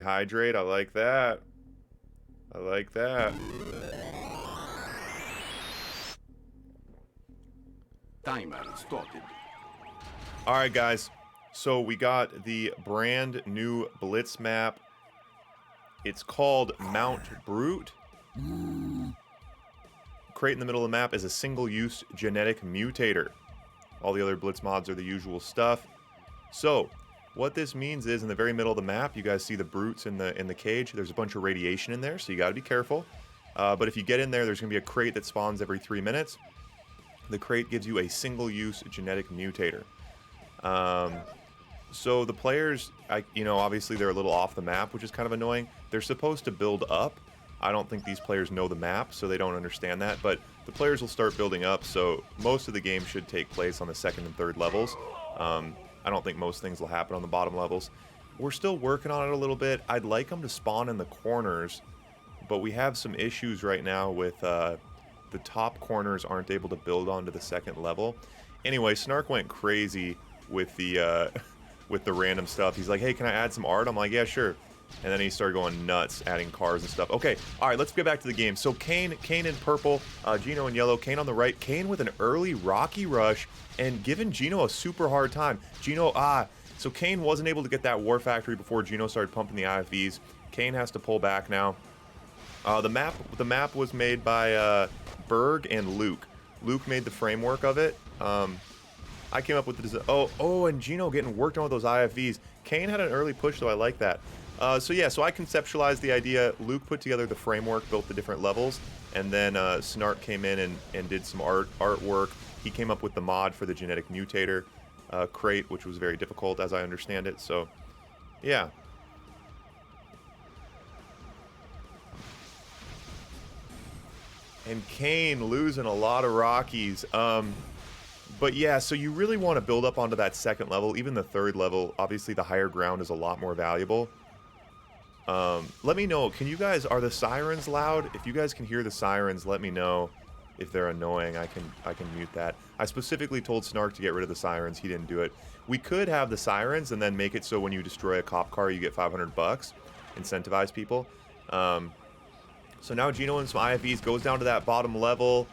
Hydrate, I like that. I like that. Timer started. Alright guys, so we got the brand new Blitz map. It's called Mount Brute. Crate in the middle of the map is a single-use genetic mutator. All the other Blitz mods are the usual stuff. So, what this means is in the very middle of the map, you guys see the brutes in the cage. There's a bunch of radiation in there, so you gotta be careful. But if you get in there, there's gonna be a crate that spawns every 3 minutes. The crate gives you a single-use genetic mutator. So the players, obviously they're a little off the map, which is kind of annoying. They're supposed to build up. I don't think these players know the map, so they don't understand that. But the players will start building up, so most of the game should take place on the second and third levels. I don't think most things will happen on the bottom levels. We're still working on it a little bit. I'd like them to spawn in the corners, but we have some issues right now with the top corners aren't able to build onto the second level. Anyway, Snark went crazy with the with the random stuff. He's like, hey, can I add some art? I'm like, yeah, sure. And then he started going nuts, adding cars and stuff. Okay, all right, let's get back to the game. So Kane in purple, Gino in yellow, Kane on the right. Kane with an early Rocky rush and giving Gino a super hard time. Gino, so Kane wasn't able to get that War Factory before Gino started pumping the IFVs. Kane has to pull back now. The map was made by Berg and Luke. Luke made the framework of it. I came up with the design. Oh, and Gino getting worked on with those IFVs. Kane had an early push, though. I like that. So I conceptualized the idea. Luke put together the framework, built the different levels, and then Snark came in and did some artwork. He came up with the mod for the genetic mutator crate, which was very difficult, as I understand it. So, yeah. And Kane losing a lot of Rockies. But yeah, so you really want to build up onto that second level, even the third level. Obviously, the higher ground is a lot more valuable. Let me know, are the sirens loud? If you guys can hear the sirens, let me know if they're annoying. I can mute that. I specifically told Snark to get rid of the sirens. He didn't do it. We could have the sirens and then make it so when you destroy a cop car, you get 500 bucks. Incentivize people. So now Gino and some IFVs goes down to that bottom level.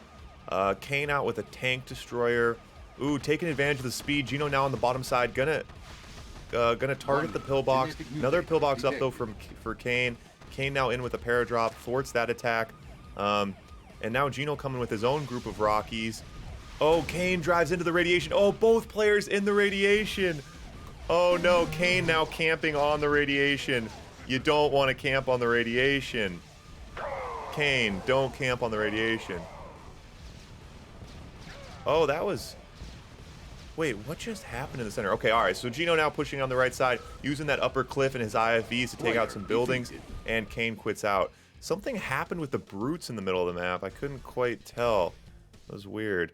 Kane out with a tank destroyer. Ooh, taking advantage of the speed. Gino now on the bottom side, gonna target the pillbox. Another pillbox up though for Kane. Kane now in with a paradrop, thwarts that attack. And now Gino coming with his own group of Rockies. Oh, Kane drives into the radiation. Oh, both players in the radiation. Oh no, Kane now camping on the radiation. You don't want to camp on the radiation. Kane, don't camp on the radiation. Oh, that was... Wait, what just happened in the center? Okay, alright, so Gino now pushing on the right side, using that upper cliff and his IFVs to take out some buildings, and Kane quits out. Something happened with the brutes in the middle of the map. I couldn't quite tell. That was weird.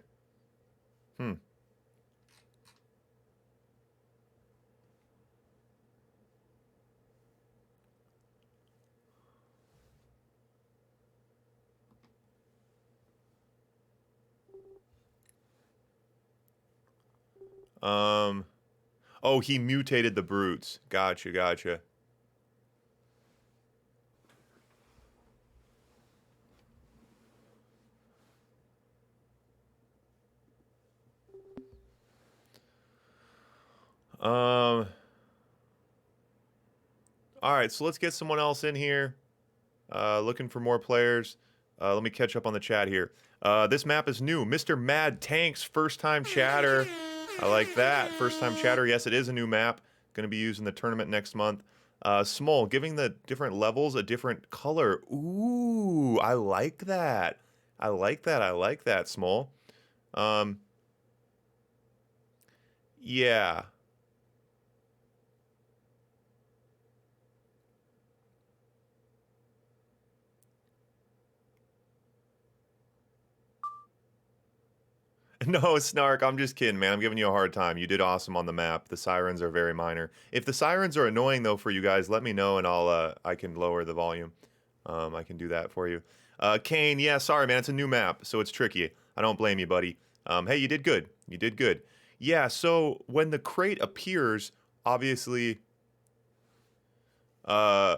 Oh, he mutated the brutes. Gotcha, gotcha. Alright, so let's get someone else in here. Looking for more players. Let me catch up on the chat here. This map is new. Mr. Mad Tanks, first time chatter. I like that. First time chatter. Yes, it is a new map. Going to be used in the tournament next month. Small, giving the different levels a different color. Ooh, I like that. I like that. I like that, Small. Yeah. No, Snark, I'm just kidding, man. I'm giving you a hard time. You did awesome on the map. The sirens are very minor. If the sirens are annoying, though, for you guys, let me know, and I can lower the volume. I can do that for you. Kane, yeah, sorry, man. It's a new map, so it's tricky. I don't blame you, buddy. Hey, you did good. You did good. Yeah, so when the crate appears, obviously... Uh,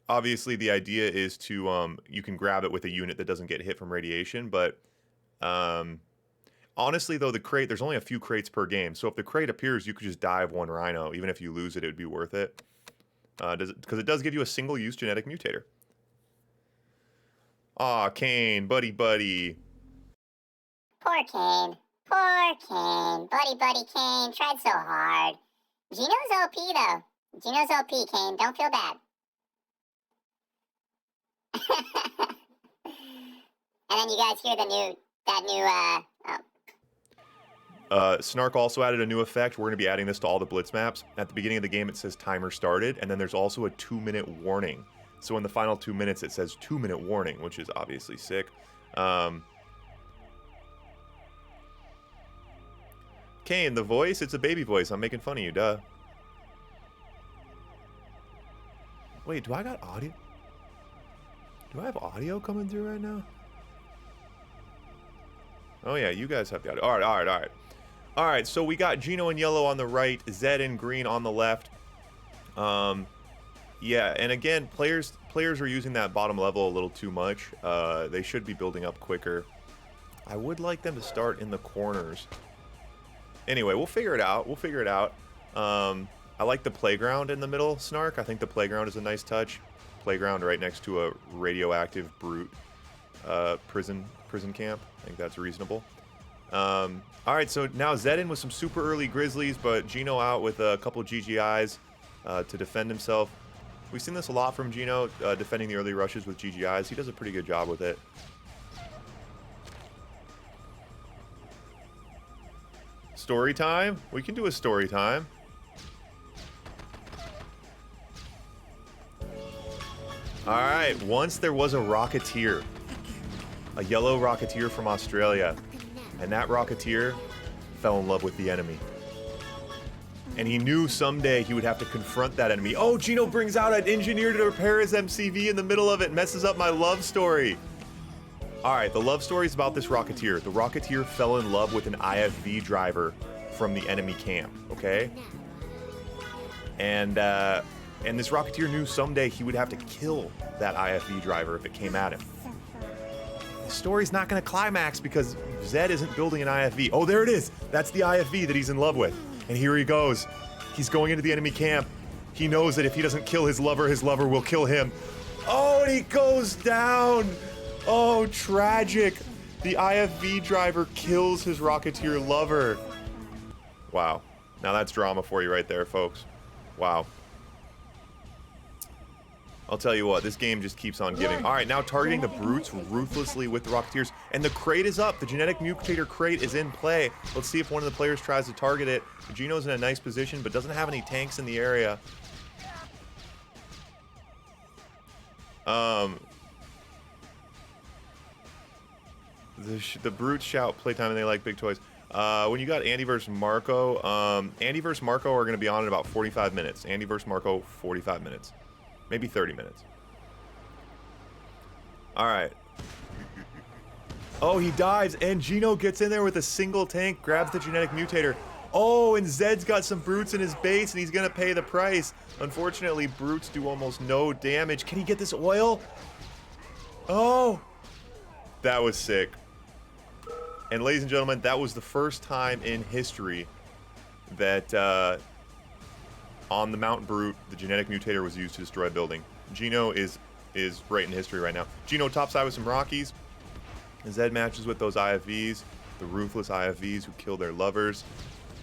obviously, the idea is to you can grab it with a unit that doesn't get hit from radiation, but honestly, though, the crate, there's only a few crates per game, so if the crate appears, you could just dive one rhino. Even if you lose it, it would be worth it. Because it does give you a single-use genetic mutator. Aw, Kane, buddy, buddy. Poor Kane. Poor Kane. Buddy Kane. Tried so hard. Gino's OP, though. Gino's OP, Kane. Don't feel bad. And then you guys hear Snark also added a new effect. We're going to be adding this to all the Blitz maps. At the beginning of the game, it says timer started, and then there's also a 2-minute warning. So in the final 2 minutes, it says 2-minute warning, which is obviously sick. Kane, the voice, it's a baby voice. I'm making fun of you, duh. Wait, do I got audio? Do I have audio coming through right now? Oh yeah, you guys have the audio. Alright. Alright, so we got Gino in yellow on the right, Zedd in green on the left. Yeah, and again, players are using that bottom level a little too much. They should be building up quicker. I would like them to start in the corners. Anyway, we'll figure it out. I like the playground in the middle, Snark. I think the playground is a nice touch. Playground right next to a radioactive brute prison camp. I think that's reasonable. Alright, so now Zedd in with some super early Grizzlies, but Gino out with a couple GGIs to defend himself. We've seen this a lot from Gino, defending the early rushes with GGIs. He does a pretty good job with it. Story time? We can do a story time. Alright, once there was a Rocketeer. A yellow Rocketeer from Australia. And that Rocketeer fell in love with the enemy. And he knew someday he would have to confront that enemy. Oh, Gino brings out an engineer to repair his MCV in the middle of it, messes up my love story. Alright, the love story is about this Rocketeer. The Rocketeer fell in love with an IFV driver from the enemy camp, okay? And this Rocketeer knew someday he would have to kill that IFV driver if it came at him. The story's not going to climax because Zedd isn't building an IFV. Oh, there it is! That's the IFV that he's in love with. And here he goes. He's going into the enemy camp. He knows that if he doesn't kill his lover will kill him. Oh, and he goes down! Oh, tragic! The IFV driver kills his Rocketeer lover. Wow. Now that's drama for you right there, folks. Wow. I'll tell you what, this game just keeps on giving. Alright, now targeting the brutes ruthlessly with the Rocketeers. And the crate is up. The genetic mutator crate is in play. Let's see if one of the players tries to target it. Gino's in a nice position, but doesn't have any tanks in the area. The brutes shout playtime and they like big toys. When you got Andy versus Marco, Andy versus Marco are going to be on in about 45 minutes. Andy versus Marco, 45 minutes. Maybe 30 minutes. Alright. Oh, he dives, and Gino gets in there with a single tank, grabs the genetic mutator. Oh, and Zedd's got some brutes in his base, and he's gonna pay the price. Unfortunately, brutes do almost no damage. Can he get this oil? Oh! That was sick. And ladies and gentlemen, that was the first time in history that, on the Mount Brute, the genetic mutator was used to destroy a building. Gino is right in history right now. Gino topside with some Rockies. Zedd matches with those IFVs, the ruthless IFVs who kill their lovers.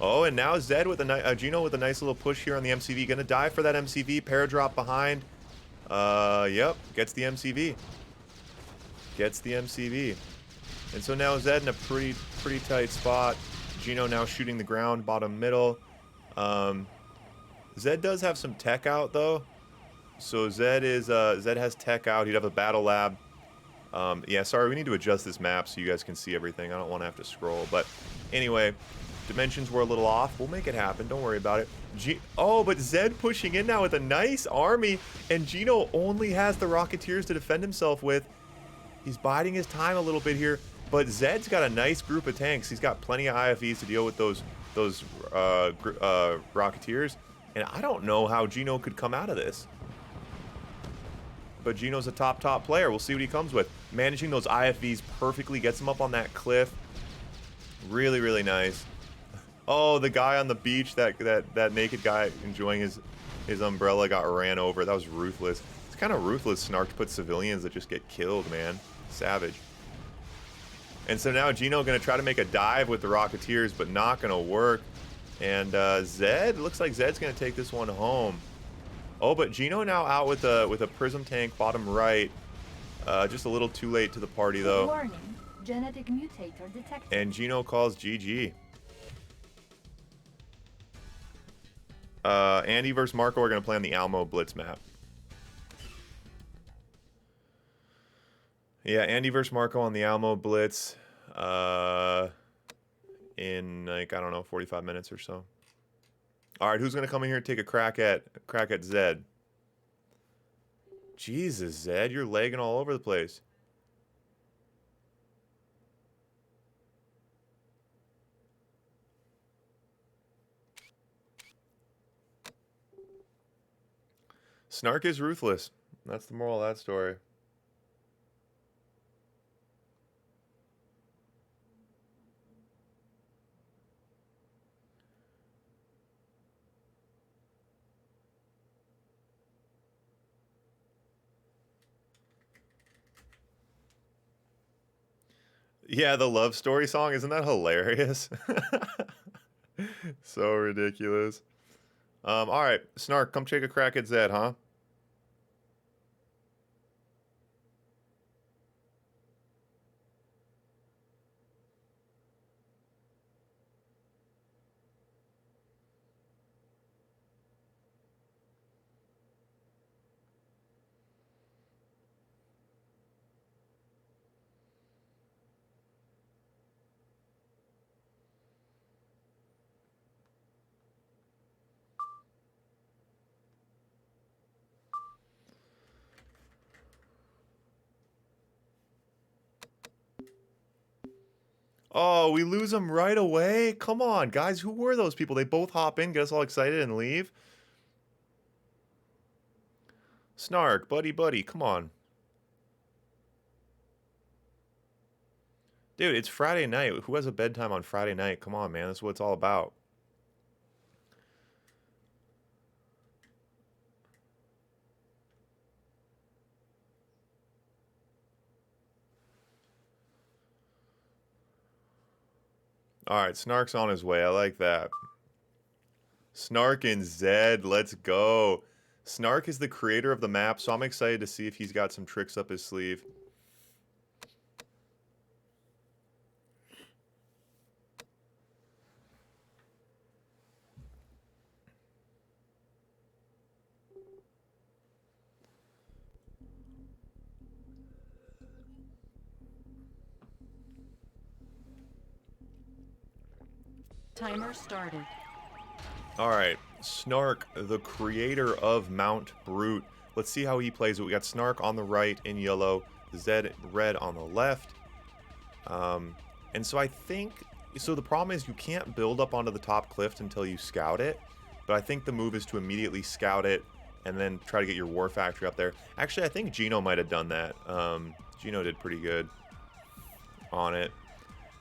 Oh, and now Zedd with a Gino with a nice little push here on the MCV. Gonna dive for that MCV. Paradrop behind. Yep, gets the MCV. Gets the MCV. And so now Zedd in a pretty tight spot. Gino now shooting the ground, bottom middle. Zedd does have some tech out though, so Zedd has tech out. He'd have a battle lab. Yeah, sorry, we need to adjust this map so you guys can see everything. I don't want to have to scroll, but anyway, dimensions were a little off. We'll make it happen. Don't worry about it. Oh, but Zedd pushing in now with a nice army, and Gino only has the Rocketeers to defend himself with. He's biding his time a little bit here, but Zedd's got a nice group of tanks. He's got plenty of IFVs to deal with those Rocketeers. And I don't know how Gino could come out of this. but Gino's a top player. We'll see what he comes with. Managing those IFVs perfectly, gets him up on that cliff. Really, really nice. Oh, the guy on the beach, that naked guy enjoying his umbrella got ran over. That was ruthless. It's kind of ruthless, Snark, to put civilians that just get killed, man. Savage. And so now Gino going to try to make a dive with the Rocketeers, but not going to work. And Zedd, looks like Zedd's going to take this one home. Oh, but Gino now out with a Prism tank bottom right. Just a little too late to the party, though. Warning, genetic mutator detected. And Gino calls GG. Andy versus Marco are going to play on the Almo Blitz map. Yeah, Andy versus Marco on the Almo Blitz in, like, I don't know, 45 minutes or so. All right, who's going to come in here and take a crack at Zedd? Jesus, Zedd, you're lagging all over the place. Snark is ruthless. That's the moral of that story. Yeah, the love story song, isn't that hilarious? So ridiculous. All right, Snark, come take a crack at Zedd, huh? Oh, we lose them right away? Come on, guys. Who were those people? They both hop in, get us all excited, and leave? Snark, buddy, come on. Dude, it's Friday night. Who has a bedtime on Friday night? Come on, man. That's what it's all about. All right, Snark's on his way. I like that. Snark and Zedd, let's go. Snark is the creator of the map, so I'm excited to see if he's got some tricks up his sleeve. Timer started. All right, Snark, the creator of Mount Brute. Let's see how he plays it. We got Snark on the right in yellow, Zedd red on the left. And so I think, so the problem is you can't build up onto the top cliff until you scout it. But I think the move is to immediately scout it and then try to get your War Factory up there. Actually, I think Gino might have done that. Gino did pretty good on it.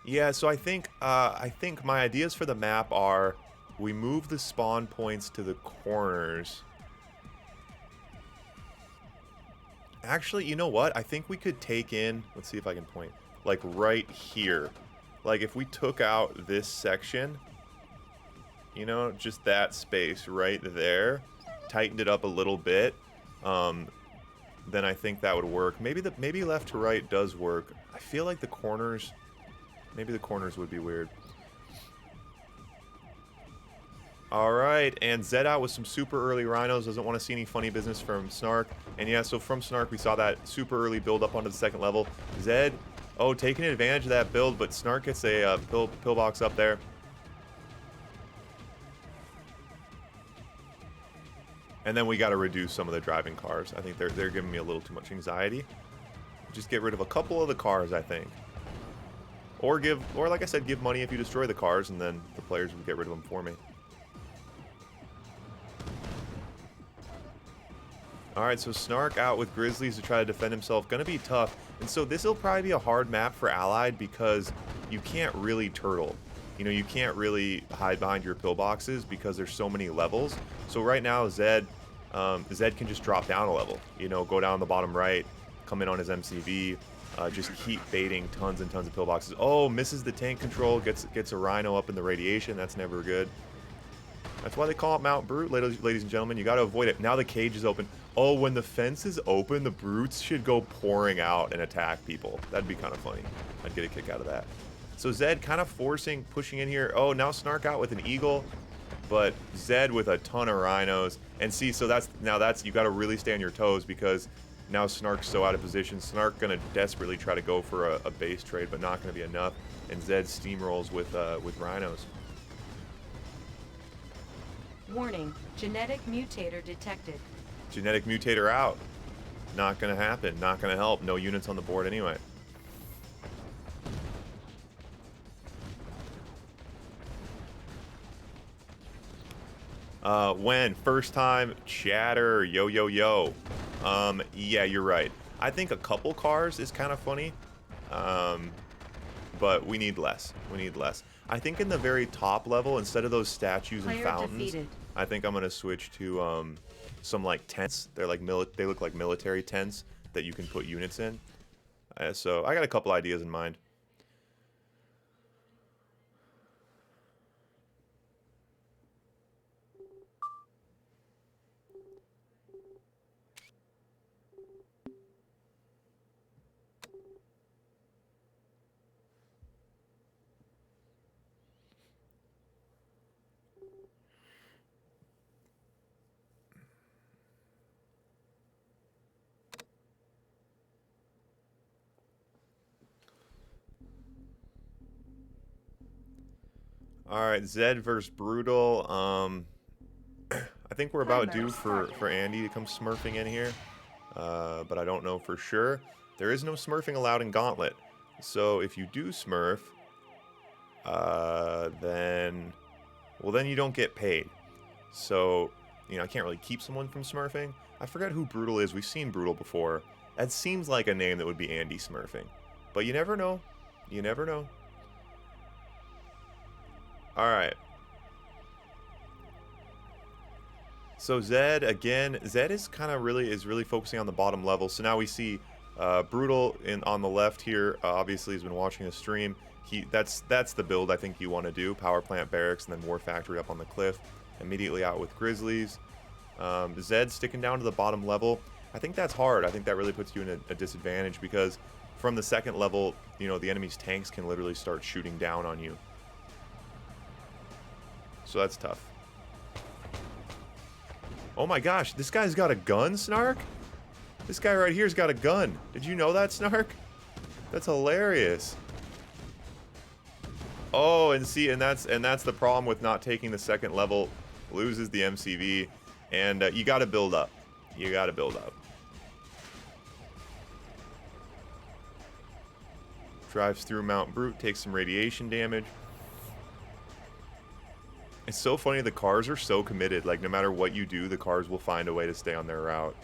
Yeah, so I think my ideas for the map are we move the spawn points to the corners. Actually, you know what? I think we could take in, let's see if I can point, like right here. Like if we took out this section, you know, just that space right there, tightened it up a little bit, then I think that would work. Maybe left to right does work. I feel like the corners, maybe the corners would be weird. All right, and Zedd out with some super early rhinos. Doesn't want to see any funny business from Snark. And yeah, so from Snark, we saw that super early build up onto the second level. Zedd, oh, taking advantage of that build, but Snark gets a pillbox up there. And then we got to reduce some of the driving cars. I think they're giving me a little too much anxiety. Just get rid of a couple of the cars, I think. Or like I said, give money if you destroy the cars, and then the players will get rid of them for me. All right, so Snark out with Grizzlies to try to defend himself. Going to be tough. And so this will probably be a hard map for Allied because you can't really turtle. You know, you can't really hide behind your pillboxes because there's so many levels. So right now, Zedd can just drop down a level. You know, go down the bottom right, come in on his MCV, just keep baiting tons and tons of pillboxes. Oh, misses the tank control, gets a Rhino up in the radiation. That's never good. That's why they call it Mount Brute, ladies and gentlemen. You got to avoid it. Now the cage is open. Oh, when the fence is open, the brutes should go pouring out and attack people. That'd be kind of funny. I'd get a kick out of that. So Zedd kind of pushing in here. Oh, now Snark out with an eagle, but Zedd with a ton of rhinos. And see, so that's you got to really stay on your toes because now Snark's so out of position. Snark gonna desperately try to go for a base trade, but not gonna be enough. And Zedd steamrolls with rhinos. Warning, genetic mutator detected. Genetic mutator out. Not gonna happen. Not gonna help. No units on the board anyway. When first time chatter, yo yo yo. Yeah, you're right. I think a couple cars is kind of funny, but we need less. We need less. I think in the very top level, instead of those statues and Player fountains, defeated. I think I'm gonna switch to some like tents. They're like they look like military tents that you can put units in. So I got a couple ideas in mind. All right, Zedd versus Brutal. I think we're about due for Andy to come smurfing in here, but I don't know for sure. There is no smurfing allowed in Gauntlet, so if you do smurf, then you don't get paid. So, you know, I can't really keep someone from smurfing. I forget who Brutal is. We've seen Brutal before. That seems like a name that would be Andy smurfing, but you never know. You never know. All right. So Zedd again. Zedd is really focusing on the bottom level. So now we see Brutal on the left here. Obviously, he's been watching the stream. That's the build I think you want to do. Power plant barracks and then war factory up on the cliff. Immediately out with Grizzlies. Zedd sticking down to the bottom level. I think that's hard. I think that really puts you in a disadvantage because from the second level, you know, the enemy's tanks can literally start shooting down on you. So that's tough. Oh my gosh, this guy's got a gun, Snark? This guy right here's got a gun. Did you know that, Snark? That's hilarious. Oh, and see, and that's the problem with not taking the second level. Loses the MCV, and you got to build up. You got to build up. Drives through Mount Brute, takes some radiation damage. It's so funny, the cars are so committed. Like, no matter what you do, the cars will find a way to stay on their route.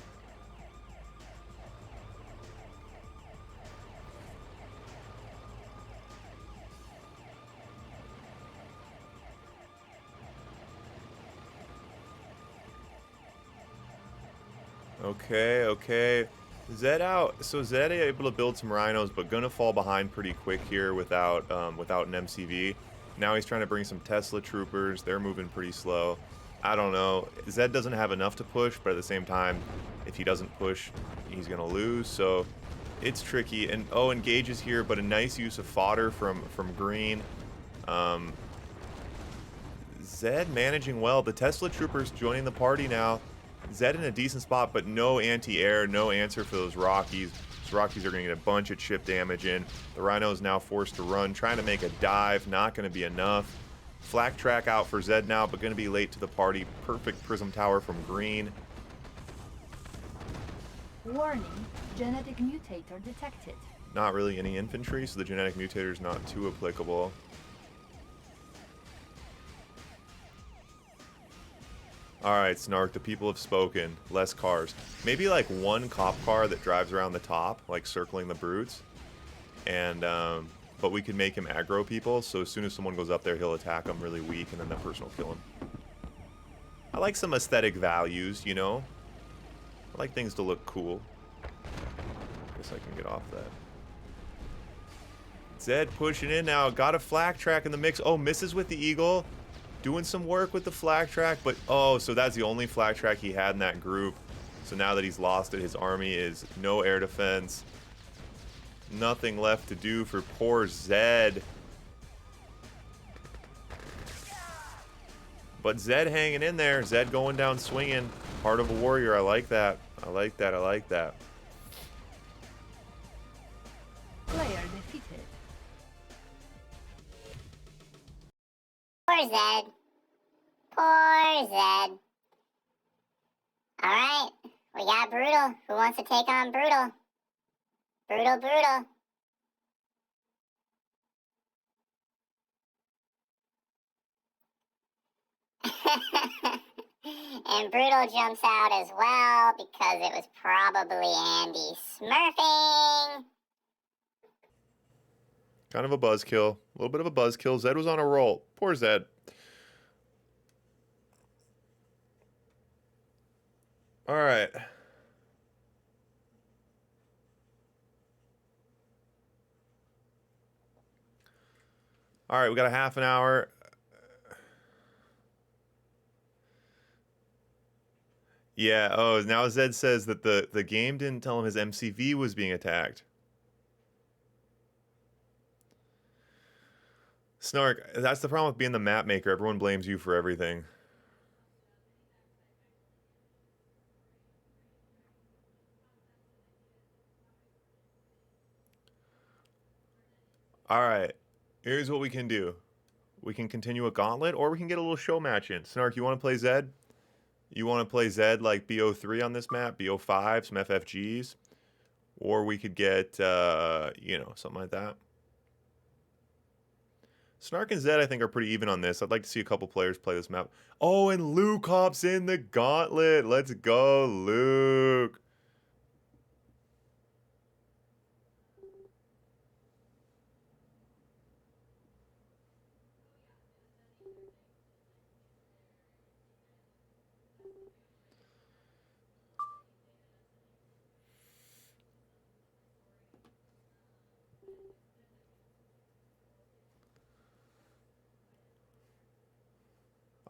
Okay, okay. Zedd out. So Zedd able to build some rhinos, but gonna fall behind pretty quick here without an MCV. Now he's trying to bring some Tesla troopers. They're moving pretty slow. I don't know. Zedd doesn't have enough to push, but at the same time, if he doesn't push, he's gonna lose. So it's tricky. And oh, engages here, but a nice use of fodder from green. Zedd managing well. The Tesla troopers joining the party now. Zedd in a decent spot, but no anti-air, no answer for those Rockies. Those Rockies are going to get a bunch of chip damage in. The Rhino is now forced to run, trying to make a dive, not going to be enough. Flak track out for Zedd now, but going to be late to the party. Perfect Prism Tower from green. Warning, genetic mutator detected. Not really any infantry, so the genetic mutator is not too applicable. Alright, Snark, the people have spoken. Less cars. Maybe like one cop car that drives around the top, like circling the brutes. And, but we can make him aggro people, so as soon as someone goes up there, he'll attack them really weak, and then that person will kill him. I like some aesthetic values, you know? I like things to look cool. Guess I can get off that. Zedd pushing in now. Got a flak track in the mix. Oh, misses with the eagle. Doing some work with the flak track, but oh, so that's the only flak track he had in that group. So now that he's lost it, his army is no air defense. Nothing left to do for poor Zedd. But Zedd hanging in there. Zedd going down swinging. Heart of a warrior. I like that. I like that. I like that. Player defeated. Poor Zedd. Poor Zedd. Alright, we got Brutal. Who wants to take on Brutal? Brutal, Brutal. And Brutal jumps out as well because it was probably Andy smurfing. Kind of a buzzkill. A little bit of a buzzkill. Zedd was on a roll. Poor Zedd. All right. All right, we got a half an hour. Yeah, oh, now Zedd says that the game didn't tell him his MCV was being attacked. Snark, that's the problem with being the map maker. Everyone blames you for everything. Alright, here's what we can do. We can continue a gauntlet, or we can get a little show match in. Snark, you want to play Zedd? You want to play Zedd like BO3 on this map? BO5, some FFGs? Or we could get, you know, something like that. Snark and Zedd, I think, are pretty even on this. I'd like to see a couple players play this map. Oh, and Luke hops in the gauntlet. Let's go, Luke.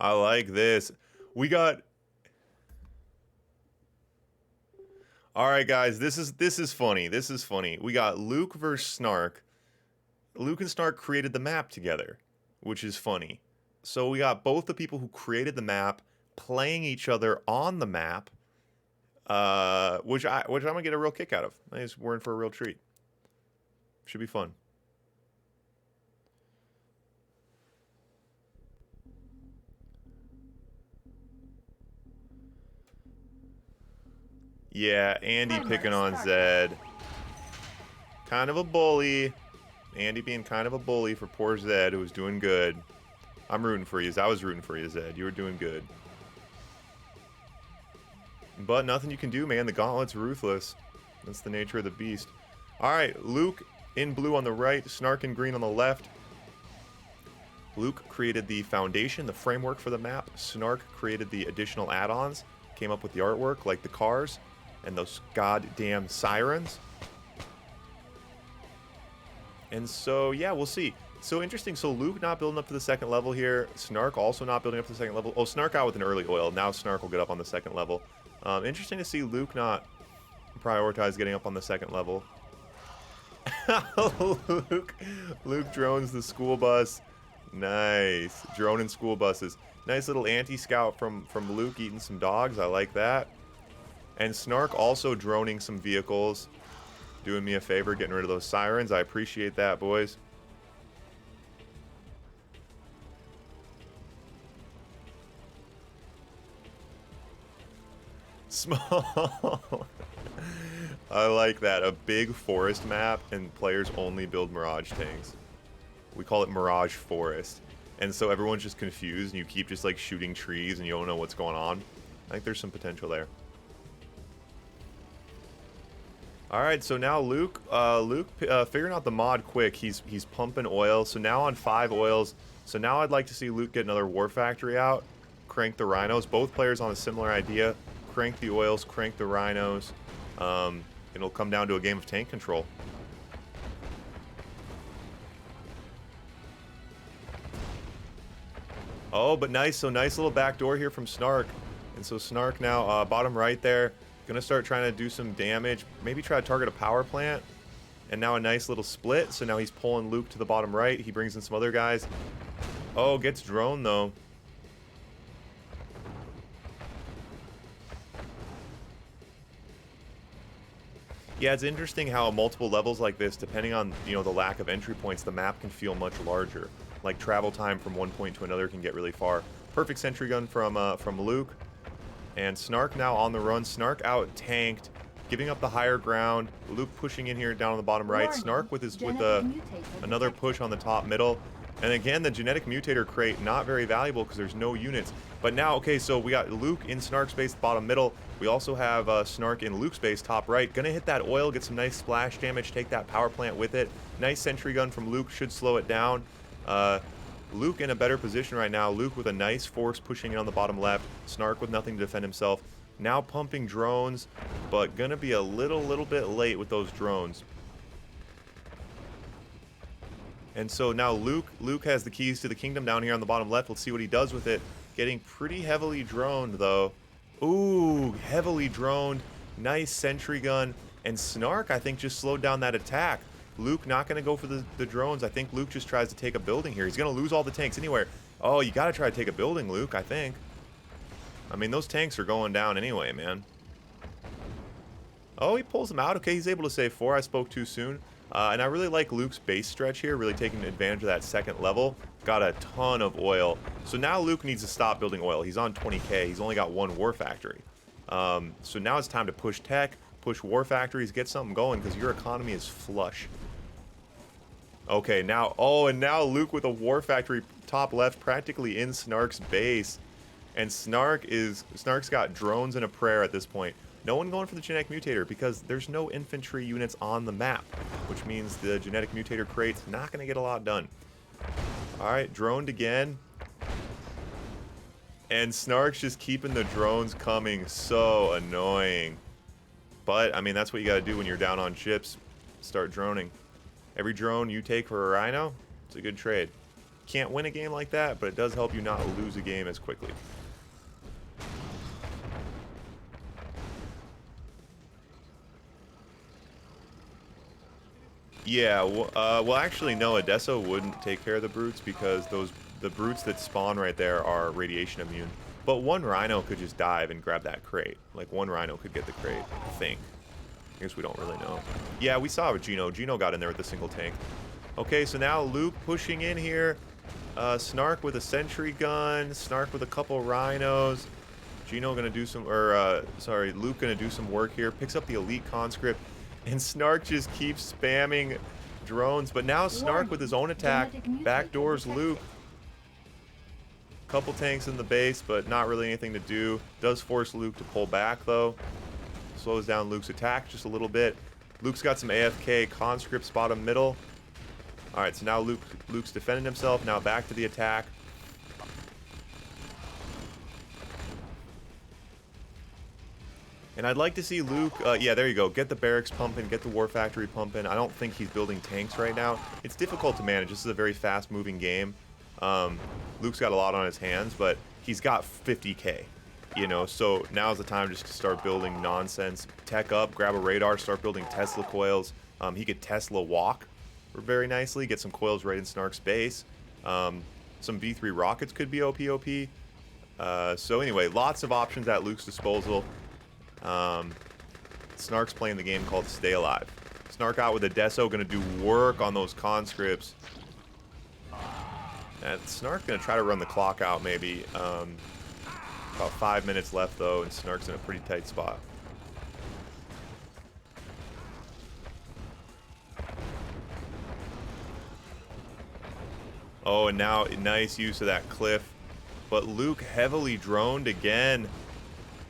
I like this. We got... Alright, guys, this is funny. This is funny. We got Luke versus Snark. Luke and Snark created the map together, which is funny. So we got both the people who created the map playing each other on the map, which I'm gonna get a real kick out of. We're in for a real treat. Should be fun. Yeah, Andy picking on Zedd. Kind of a bully. Andy being kind of a bully for poor Zedd, who was doing good. I'm rooting for you. I was rooting for you, Zedd. You were doing good. But nothing you can do, man. The gauntlet's ruthless. That's the nature of the beast. Alright, Luke in blue on the right, Snark in green on the left. Luke created the foundation, the framework for the map. Snark created the additional add-ons, came up with the artwork, like the cars and those goddamn sirens. And so, yeah, we'll see. So interesting. So Luke not building up to the second level here. Snark also not building up to the second level. Oh, Snark out with an early oil. Now Snark will get up on the second level. Interesting to see Luke not prioritize getting up on the second level. Luke drones the school bus. Nice. Droning school buses. Nice little anti-scout from Luke eating some dogs. I like that. And Snark also droning some vehicles. Doing me a favor, getting rid of those sirens. I appreciate that, boys. Small. I like that. A big forest map and players only build Mirage tanks. We call it Mirage Forest. and so everyone's just confused, and you keep just like shooting trees, and you don't know what's going on. I think there's some potential there. All right, so now Luke figuring out the mod quick. He's pumping oil. So now on 5 oils. So now I'd like to see Luke get another War Factory out, crank the rhinos. Both players on a similar idea. Crank the oils, crank the rhinos. It'll come down to a game of tank control. Oh, but nice. So nice little backdoor here from Snark. And so Snark now bottom right there. Gonna start trying to do some damage. Maybe try to target a power plant. And now a nice little split. So now he's pulling Luke to the bottom right. He brings in some other guys. Oh, gets drone though. Yeah, it's interesting how multiple levels like this, depending on, you know, the lack of entry points, the map can feel much larger. Like travel time from one point to another can get really far. Perfect sentry gun from Luke. And Snark now on the run. Snark out tanked, giving up the higher ground. Luke pushing in here down on the bottom right. Snark with another push on the top middle. And again, the genetic mutator crate, not very valuable because there's no units. But now, okay, so we got Luke in Snark's base, bottom middle. We also have Snark in Luke's base, top right. Gonna hit that oil, get some nice splash damage, take that power plant with it. Nice sentry gun from Luke, should slow it down. Luke in a better position right now. Luke with a nice force pushing in on the bottom left. Snark with nothing to defend himself. Now pumping drones, but gonna be a little bit late with those drones. And so now Luke has the keys to the kingdom down here on the bottom left. Let's see what he does with it. Getting pretty heavily droned though. Ooh, heavily droned. Nice sentry gun. And Snark, I think, just slowed down that attack. Luke not going to go for the drones. I think Luke just tries to take a building here. He's going to lose all the tanks anywhere. Oh, you got to try to take a building, Luke, I think. I mean, those tanks are going down anyway, man. Oh, he pulls them out. Okay, he's able to save 4. I spoke too soon. And I really like Luke's base stretch here, really taking advantage of that second level. Got a ton of oil. So now Luke needs to stop building oil. He's on 20k. He's only got 1 war factory. So now it's time to push tech, push war factories, get something going because your economy is flush. Okay, now, oh, and now Luke with a war factory top left practically in Snark's base. And Snark's got drones and a prayer at this point. No one going for the genetic mutator because there's no infantry units on the map, which means the genetic mutator crate's not going to get a lot done. All right, droned again. And Snark's just keeping the drones coming. So annoying. But, I mean, that's what you got to do when you're down on ships. Start droning. Every drone you take for a rhino, it's a good trade. Can't win a game like that, but it does help you not lose a game as quickly. Yeah, well, actually, no, Adesso wouldn't take care of the brutes because the brutes that spawn right there are radiation immune. But one rhino could just dive and grab that crate. Like, one rhino could get the crate, I think. I guess we don't really know. Yeah, we saw with Gino. Gino got in there with a single tank. Okay, so now Luke pushing in here. Snark with a sentry gun. Snark with a couple rhinos. Gino gonna do some, Luke gonna do some work here. Picks up the elite conscript. And Snark just keeps spamming drones. But now Snark with his own attack backdoors Luke. Couple tanks in the base, but not really anything to do. Does force Luke to pull back, though. Slows down Luke's attack just a little bit. Luke's got some AFK conscripts bottom middle. All right, so now Luke's defending himself. Now back to the attack. And I'd like to see Luke, yeah, there you go. Get the barracks pumping, get the war factory pumping. I don't think he's building tanks right now. It's difficult to manage. This is a very fast-moving game. Luke's got a lot on his hands, but he's got 50k, you know, so now's the time just to start building nonsense. Tech up, grab a radar, start building Tesla coils. He could Tesla walk very nicely, get some coils right in Snark's base. Some V3 rockets could be OP. So anyway, lots of options at Luke's disposal. Snark's playing the game called Stay Alive. Snark out with a Deso, gonna do work on those conscripts. And Snark gonna try to run the clock out maybe. About 5 minutes left though, and Snark's in a pretty tight spot. Oh, and now nice use of that cliff. But Luke heavily droned again.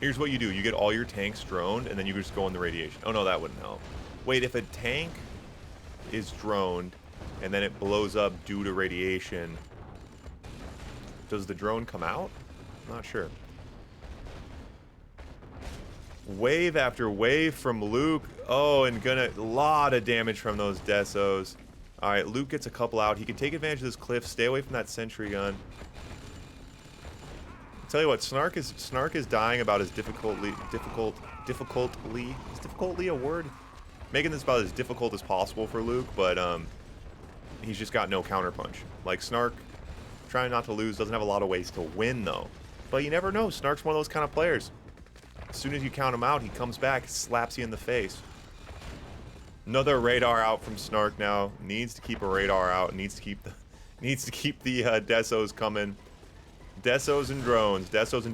Here's what you do. You get all your tanks droned, and then you just go in the radiation. Oh, no, that wouldn't help. Wait, if a tank is droned, and then it blows up due to radiation, does the drone come out? I'm not sure. Wave after wave from Luke. Oh, and a lot of damage from those Desos. Alright, Luke gets a couple out. He can take advantage of this cliff. Stay away from that sentry gun. Tell you what, Snark is dying about as difficultly is difficultly a word? Making this about as difficult as possible for Luke, but he's just got no counterpunch. Like Snark, trying not to lose, doesn't have a lot of ways to win though. But you never know, Snark's one of those kind of players. As soon as you count him out, he comes back, slaps you in the face. Another radar out from Snark now. Needs to keep a radar out. Needs to keep the Desos coming. Desos and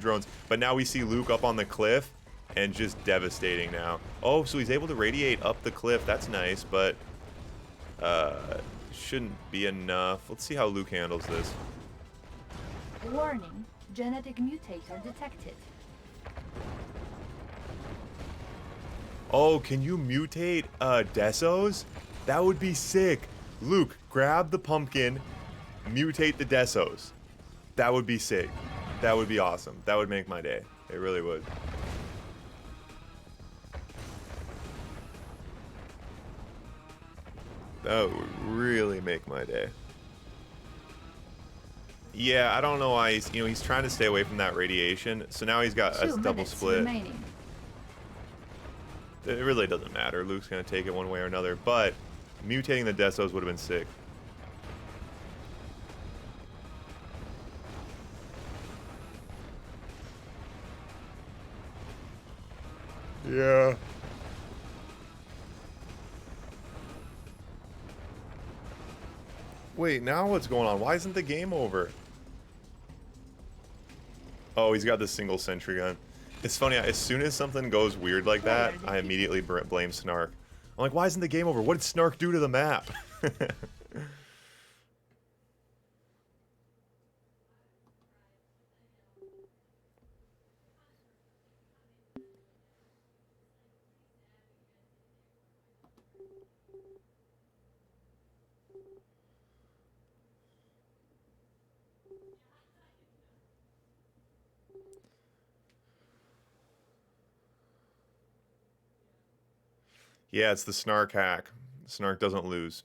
drones. But now we see Luke up on the cliff and just devastating now. Oh, so he's able to radiate up the cliff. That's nice, but shouldn't be enough. Let's see how Luke handles this. Warning, genetic mutator detected. Oh, can you mutate Desos? That would be sick. Luke, grab the pumpkin, mutate the Desos. That would be sick. That would be awesome. That would make my day. It really would. That would really make my day. Yeah, I don't know why he's trying to stay away from that radiation. So now he's got a double split. Remaining. It really doesn't matter. Luke's gonna take it one way or another, but mutating the Desos would have been sick. Yeah. Wait, now what's going on? Why isn't the game over? Oh, he's got the single sentry gun. It's funny, as soon as something goes weird like that, I immediately blame Snark. I'm like, why isn't the game over? What did Snark do to the map? Yeah, it's the Snark hack. Snark doesn't lose.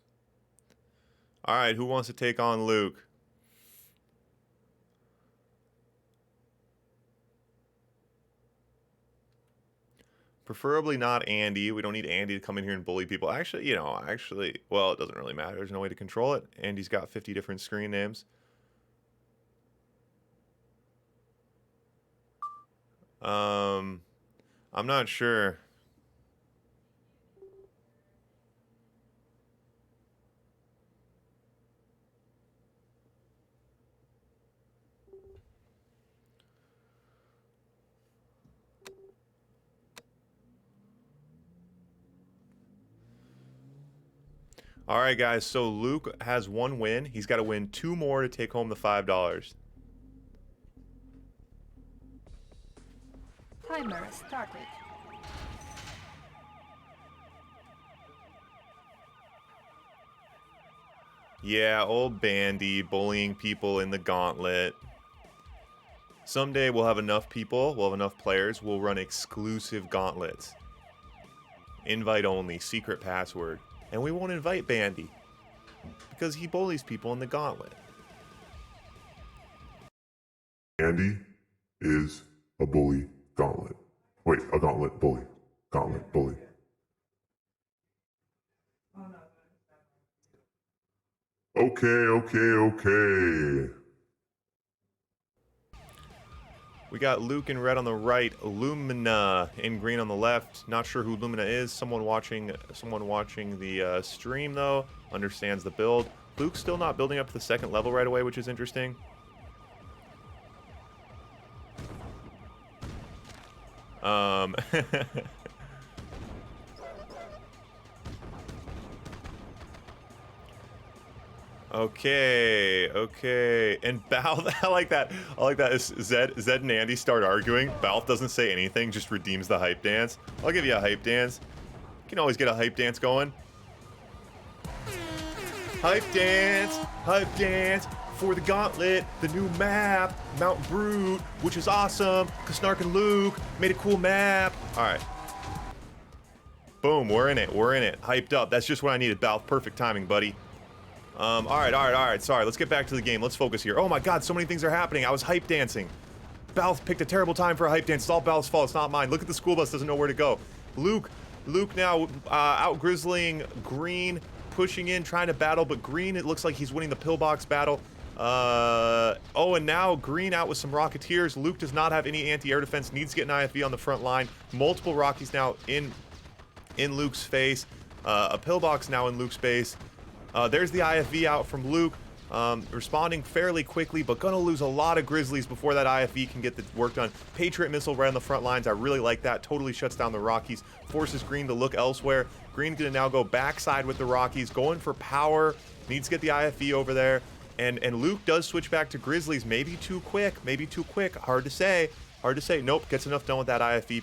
Alright, who wants to take on Luke? Preferably not Andy. We don't need Andy to come in here and bully people. Actually, well, it doesn't really matter. There's no way to control it. Andy's got 50 different screen names. I'm not sure. All right, guys, so Luke has one win. He's got to win 2 more to take home the $5. Timer started. Yeah, old Bandy bullying people in the gauntlet. Someday we'll have enough people, we'll have enough players, we'll run exclusive gauntlets. Invite only, secret password. And we won't invite Bandy because he bullies people in the gauntlet. Bandy is a bully gauntlet. Wait, a gauntlet bully. Gauntlet bully. Okay. We got Luke in red on the right, Lumina in green on the left. Not sure who Lumina is. Someone watching the stream though understands the build. Luke's still not building up to the 2nd level right away, which is interesting. Okay, okay. And Balth, I like that. I like that. Zedd and Andy start arguing. Balth doesn't say anything, just redeems the hype dance. I'll give you a hype dance. You can always get a hype dance going. Hype dance for the gauntlet, the new map, Mount Brute, which is awesome, because Snark and Luke made a cool map. All right. Boom, we're in it, hyped up. That's just what I needed, Balth. Perfect timing, buddy. All right. Sorry, let's get back to the game. Let's focus here. Oh my God, so many things are happening. I was hype dancing. Balth picked a terrible time for a hype dance. It's all Balth's fault. It's not mine. Look at the school bus. Doesn't know where to go. Luke now out grizzling Green, pushing in, trying to battle, but Green, it looks like he's winning the pillbox battle. Oh, and now Green out with some Rocketeers. Luke does not have any anti-air defense. Needs to get an IFV on the front line. Multiple Rockies now in Luke's face. A pillbox now in Luke's base. There's the IFV out from Luke, responding fairly quickly, but gonna lose a lot of Grizzlies before that IFV can get the work done. Patriot missile right on the front lines. I really like that. Totally shuts down the Rockies. Forces Green to look elsewhere. Green gonna now go backside with the Rockies, going for power. Needs to get the IFV over there. And Luke does switch back to Grizzlies. Maybe too quick. Hard to say. Nope, gets enough done with that IFV.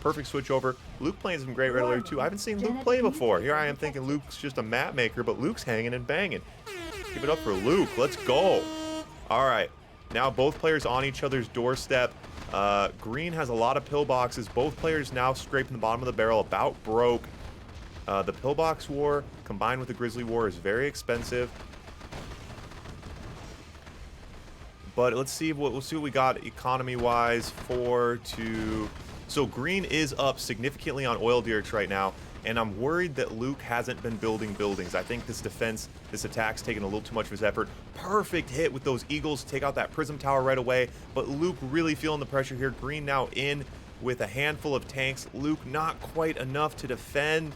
Perfect switch over. Luke playing some great red alert too. I haven't seen Luke play before. Here I am thinking Luke's just a map maker, but Luke's hanging and banging. Give it up for Luke. Let's go. All right. Now both players on each other's doorstep. Green has a lot of pillboxes. Both players now scraping the bottom of the barrel. About broke. The pillbox war combined with the Grizzly war is very expensive. But let's see what we got economy-wise. 4-2. So Green is up significantly on oil derricks right now, and I'm worried that Luke hasn't been building buildings. I think this attack's taken a little too much of his effort. Perfect hit with those Eagles to take out that Prism Tower right away, but Luke really feeling the pressure here. Green now in with a handful of tanks. Luke not quite enough to defend.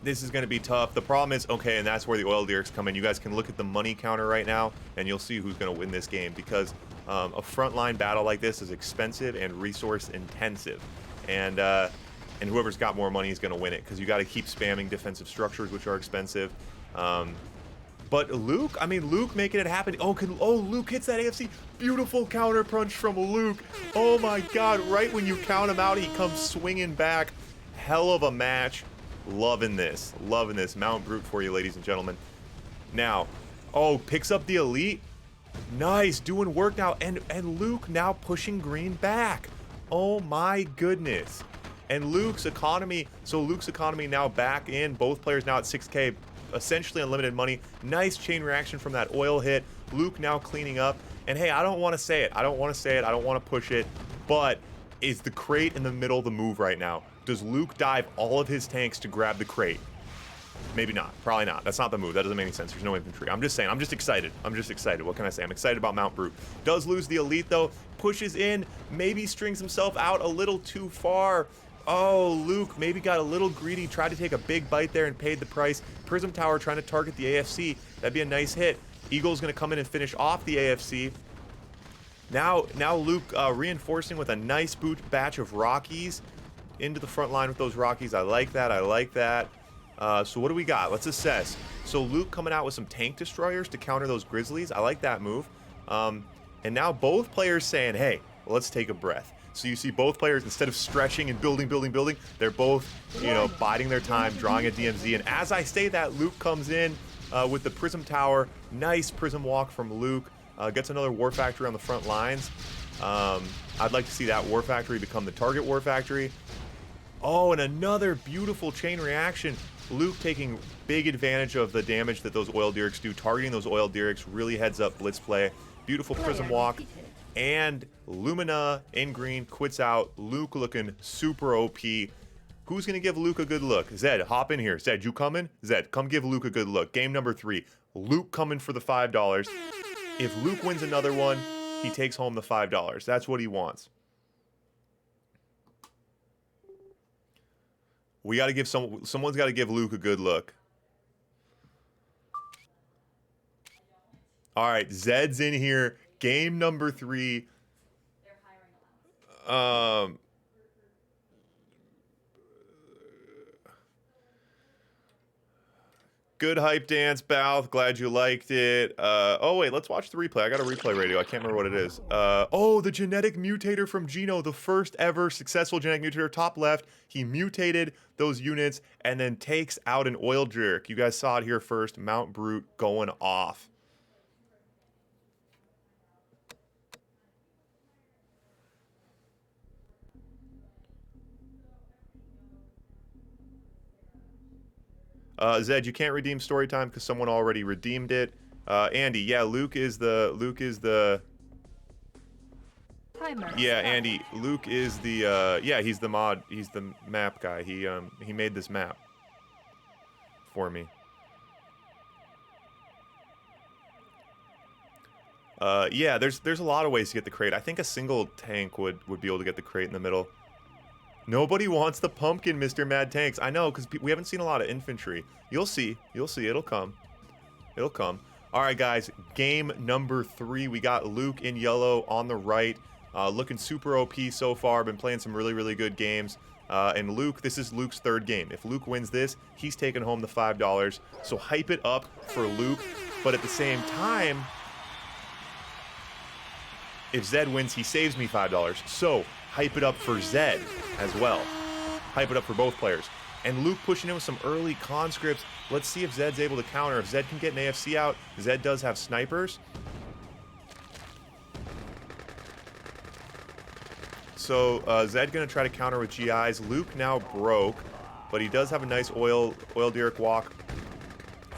This is going to be tough. The problem is, okay, and that's where the oil derricks come in. You guys can look at the money counter right now, and you'll see who's going to win this game, because a frontline battle like this is expensive and resource intensive, and whoever's got more money is going to win it, because you got to keep spamming defensive structures, which are expensive. But Luke, Luke making it happen. Oh, Luke hits that AFC. Beautiful counter punch from Luke. Oh my God! Right when you count him out, he comes swinging back. Hell of a match. Loving this. Mount Brute for you, ladies and gentlemen. Now, picks up the elite. Nice, doing work now, and Luke now pushing Green back. Oh my goodness. And Luke's economy now back in. Both players now at 6K, essentially unlimited money. Nice chain reaction from that oil hit. Luke now cleaning up. And hey, I don't want to say it. I don't want to push it, but is the crate in the middle of the move right now? Does Luke dive all of his tanks to grab the crate? Maybe not. Probably not. That's not the move. That doesn't make any sense. There's no infantry. I'm just saying. I'm just excited. What can I say? I'm excited about Mount Brute. Does lose the elite, though. Pushes in. Maybe strings himself out a little too far. Oh, Luke maybe got a little greedy. Tried to take a big bite there and paid the price. Prism Tower trying to target the AFC. That'd be a nice hit. Eagle's going to come in and finish off the AFC. Now Luke reinforcing with a nice boot batch of Rockies into the front line with those Rockies. I like that. So what do we got? Let's assess. So Luke coming out with some tank destroyers to counter those Grizzlies. I like that move. And now both players saying, hey, let's take a breath. So you see both players, instead of stretching and building, they're both, biding their time, drawing a DMZ. And as I say that, Luke comes in with the Prism Tower. Nice Prism walk from Luke. Gets another War Factory on the front lines. I'd like to see that War Factory become the target War Factory. Oh, and another beautiful chain reaction. Luke taking big advantage of the damage that those oil derricks do. Targeting those oil derricks really heads up Blitz play. Beautiful Prism walk. And Lumina in green quits out. Luke looking super OP. Who's going to give Luke a good look? Zedd, hop in here. Zedd, you coming? Zedd, come give Luke a good look. Game number 3. Luke coming for the $5. If Luke wins another one, he takes home the $5. That's what he wants. We got to give someone's got to give Luke a good look. All right, Zedd's in here. Game number 3. Good hype dance, Balth. Glad you liked it. Oh wait, let's watch the replay. I got a replay radio. I can't remember what it is. Oh, the genetic mutator from Gino, the first ever successful genetic mutator. Top left, he mutated those units and then takes out an oil jerk. You guys saw it here first. Mount Brute going off. Zedd, you can't redeem story time because someone already redeemed it. Andy, yeah, Luke is the. Timer. Yeah, start. Andy, Luke is the. Yeah, he's the mod. He's the map guy. He made this map for me. Yeah, there's a lot of ways to get the crate. I think a single tank would be able to get the crate in the middle. Nobody wants the pumpkin, Mr. Mad Tanks. I know, because we haven't seen a lot of infantry. You'll see. You'll see. It'll come. It'll come. All right, guys. Game number 3. We got Luke in yellow on the right. Looking super OP so far. Been playing some really, really good games. And Luke, this is Luke's 3rd game. If Luke wins this, he's taking home the $5. So hype it up for Luke. But at the same time, if Zedd wins, he saves me $5. So hype it up for Zedd as well. Hype it up for both players. And Luke pushing in with some early conscripts. Let's see if Zedd's able to counter. If Zedd can get an AFC out, Zedd does have snipers. So Zedd gonna try to counter with GIs. Luke now broke, but he does have a nice oil Derrick walk.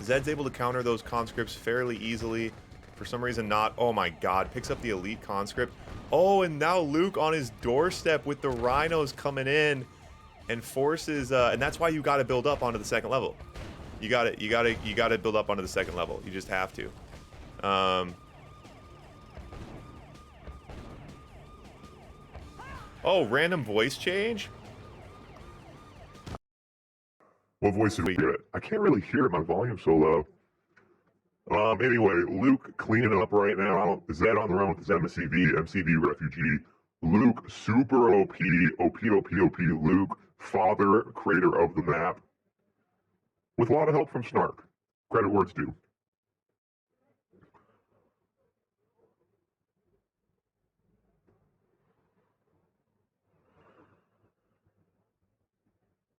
Zedd's able to counter those conscripts fairly easily. For some reason not. Oh my god, picks up the elite conscript. Oh, and now Luke on his doorstep with the rhinos coming in and forces and that's why you got to build up onto the 2nd level. You got to build up onto the 2nd level. You just have to. Oh, random voice change? What voice did we get? I can't really hear it. My volume's so low. Anyway, Luke cleaning up right now. Zedd on the run with his MCV refugee. Luke, super OP. Luke, father, creator of the map. With a lot of help from Snark. Credit where it's due.